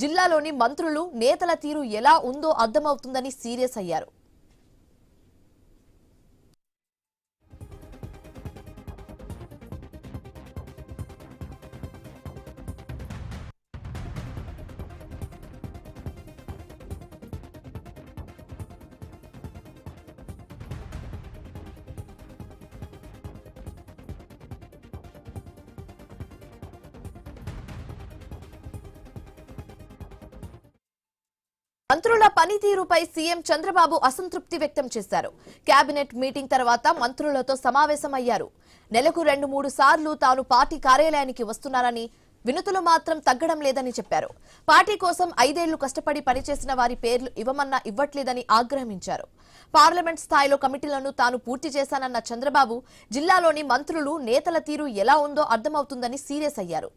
జిల్లాలోని మంత్రులు నేతల తీరు ఎలా ఉందో అర్థమవుతుందని సీరియస్ అయ్యారు. మంత్రుల పనితీరుపై సీఎం చంద్రబాబు అసంతృప్తి వ్యక్తం చేశారు. కేబినెట్ మీటింగ్ తర్వాత మంత్రులతో సమావేశమయ్యారు. నెలకు 2-3 సార్లు తాను పార్టీ కార్యాలయానికి వస్తున్నారని, వినతులు మాత్రం తగ్గడం లేదని చెప్పారు. పార్టీ కోసం 5 ఏళ్లు కష్టపడి పనిచేసిన వారి పేర్లు ఇవ్వమన్నా ఇవ్వట్లేదని ఆగ్రహించారు. పార్లమెంట్ స్థాయిలో కమిటీలను తాను పూర్తి చేశానన్న చంద్రబాబు జిల్లాలోని మంత్రులు నేతల తీరు ఎలా ఉందో అర్థమవుతుందని సీరియస్ అయ్యారు.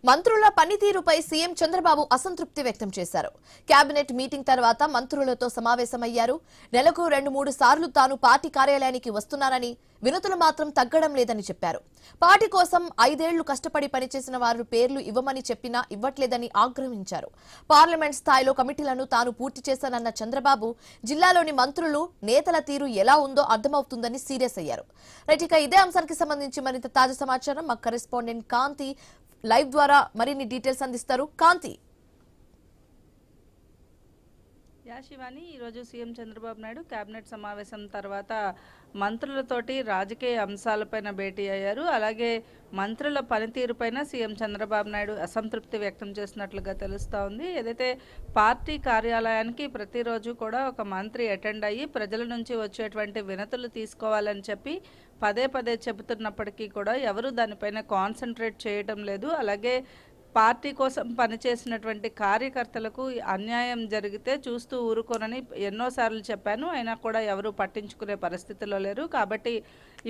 మంత్రుల పనితీరుపై సీఎం చంద్రబాబు అసంతృప్తి వ్యక్తం చేశారు. కేబినెట్ మీటింగ్ తర్వాత మంత్రులతో సమావేశమయ్యారు. నెలకు 2-3 సార్లు తాను పార్టీ కార్యాలయానికి వస్తున్నారని, వినతులు మాత్రం తగ్గడం లేదని చెప్పారు. పార్టీ కోసం 5 ఏళ్లు కష్టపడి పనిచేసిన వారి పేర్లు ఇవ్వమని చెప్పినా ఇవ్వట్లేదని ఆగ్రహించారు. పార్లమెంట్ స్థాయిలో కమిటీలను తాను పూర్తి చేశానన్న చంద్రబాబు జిల్లాలోని మంత్రులు నేతల తీరు ఎలా ఉందో అర్థమవుతుందని సీరియస్ అయ్యారు. రైట్, ఇక ఇదే అంశానికి సంబంధించి మరింత తాజా సమాచారం మా కరెస్పాండెంట్ కాంతి లైవ్ ద్వారా మరిన్ని డీటెయిల్స్ అందిస్తారు. కాంతి. శివాని, ఈరోజు సీఎం చంద్రబాబు నాయుడు కేబినెట్ సమావేశం తర్వాత మంత్రులతోటి రాజకీయ అంశాలపైన భేటీ అయ్యారు. అలాగే మంత్రుల పనితీరుపైన సీఎం చంద్రబాబు నాయుడు అసంతృప్తి వ్యక్తం చేసినట్లుగా తెలుస్తూ ఉంది. ఏదైతే పార్టీ కార్యాలయానికి ప్రతిరోజు కూడా ఒక మంత్రి అటెండ్ అయ్యి ప్రజల నుంచి వచ్చేటువంటి వినతులు తీసుకోవాలని చెప్పి పదే చెబుతున్నప్పటికీ కూడా ఎవరు దానిపైన కాన్సన్ట్రేట్ చేయడం లేదు. అలాగే పార్టీ కోసం పనిచేసినటువంటి కార్యకర్తలకు అన్యాయం జరిగితే చూస్తూ ఊరుకోనని ఎన్నోసార్లు చెప్పాను, అయినా కూడా ఎవరు పట్టించుకునే పరిస్థితిలో లేరు. కాబట్టి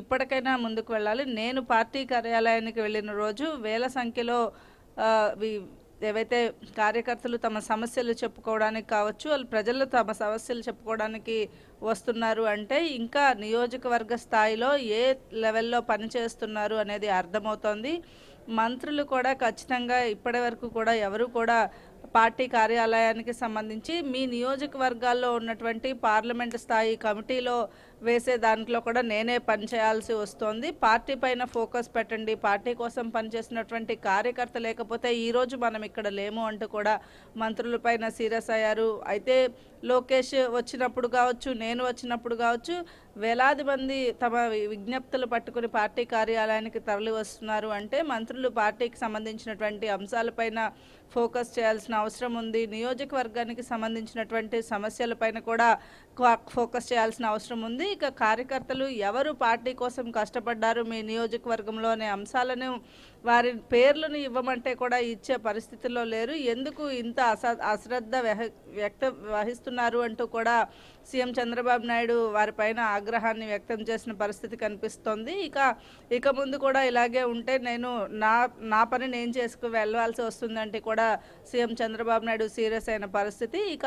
ఇప్పటికైనా ముందుకు వెళ్ళాలి. నేను పార్టీ కార్యాలయానికి వెళ్ళిన రోజు వేల సంఖ్యలో ఏవైతే కార్యకర్తలు తమ సమస్యలు చెప్పుకోవడానికి కావచ్చు, వాళ్ళు ప్రజలు తమ సమస్యలు చెప్పుకోవడానికి వస్తున్నారు అంటే ఇంకా నియోజకవర్గ స్థాయిలో ఏ లెవెల్లో పనిచేస్తున్నారు అనేది అర్థమవుతోంది. మంత్రులు కూడా ఖచ్చితంగా ఇప్పటి వరకు కూడా ఎవరు కూడా పార్టీ కార్యాలయానికి సంబంధించి మీ నియోజకవర్గాల్లో ఉన్నటువంటి పార్లమెంట్ స్థాయి కమిటీలో వేసే దాంట్లో కూడా నేనే పనిచేయాల్సి వస్తోంది. పార్టీ పైన ఫోకస్ పెట్టండి, పార్టీ కోసం పనిచేసినటువంటి కార్యకర్త లేకపోతే ఈరోజు మనం ఇక్కడ లేము అంటూ కూడా మంత్రులపైన సీరియస్ అయ్యారు. అయితే లోకేష్ వచ్చినప్పుడు కావచ్చు, నేను వచ్చినప్పుడు కావచ్చు, వేలాది మంది తమ విజ్ఞప్తులు పట్టుకుని పార్టీ కార్యాలయానికి తరలి వస్తున్నారు అంటే మంత్రులు పార్టీకి సంబంధించినటువంటి అంశాలపైన ఫోకస్ చేయాల్సిన అవసరం ఉంది. నియోజకవర్గానికి సంబంధించినటువంటి సమస్యలపైన కూడా ఫోకస్ చేయాల్సిన అవసరం ఉంది. ఇక కార్యకర్తలు ఎవరు పార్టీ కోసం కష్టపడ్డారు మీ నియోజకవర్గంలో అనే అంశాలను వారి పేర్లను ఇవ్వమంటే కూడా ఇచ్చే పరిస్థితుల్లో లేరు. ఎందుకు ఇంత అశ్రద్ధ వహిస్తున్నారు అంటూ కూడా సీఎం చంద్రబాబు నాయుడు వారిపైన ఆగ్రహాన్ని వ్యక్తం చేసిన పరిస్థితి కనిపిస్తోంది. ఇక ముందు కూడా ఇలాగే ఉంటే నేను నా పని నేను చేసుకు వెళ్ళాల్సి వస్తుందంటే కూడా సీఎం చంద్రబాబు నాయుడు సీరియస్ అయిన పరిస్థితి. ఇక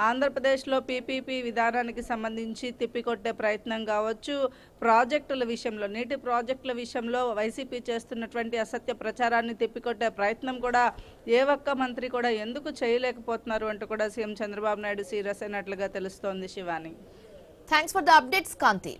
ఆంధ్రప్రదేశ్లో పీపీపీ విధానానికి సంబంధించి తిప్పికొట్టే ప్రయత్నం కావచ్చు, ప్రాజెక్టుల విషయంలో నీటి ప్రాజెక్టుల విషయంలో వైసీపీ చేస్తున్నటువంటి అసత్య ప్రచారాన్ని తిప్పికొట్టే ప్రయత్నం కూడా ఏ ఒక్క మంత్రి కూడా ఎందుకు చేయలేకపోతున్నారు అంటూ కూడా సీఎం చంద్రబాబు నాయుడు సీరియస్ అయినట్లుగా తెలుస్తోంది. Shivani, thanks for the updates Kanthi.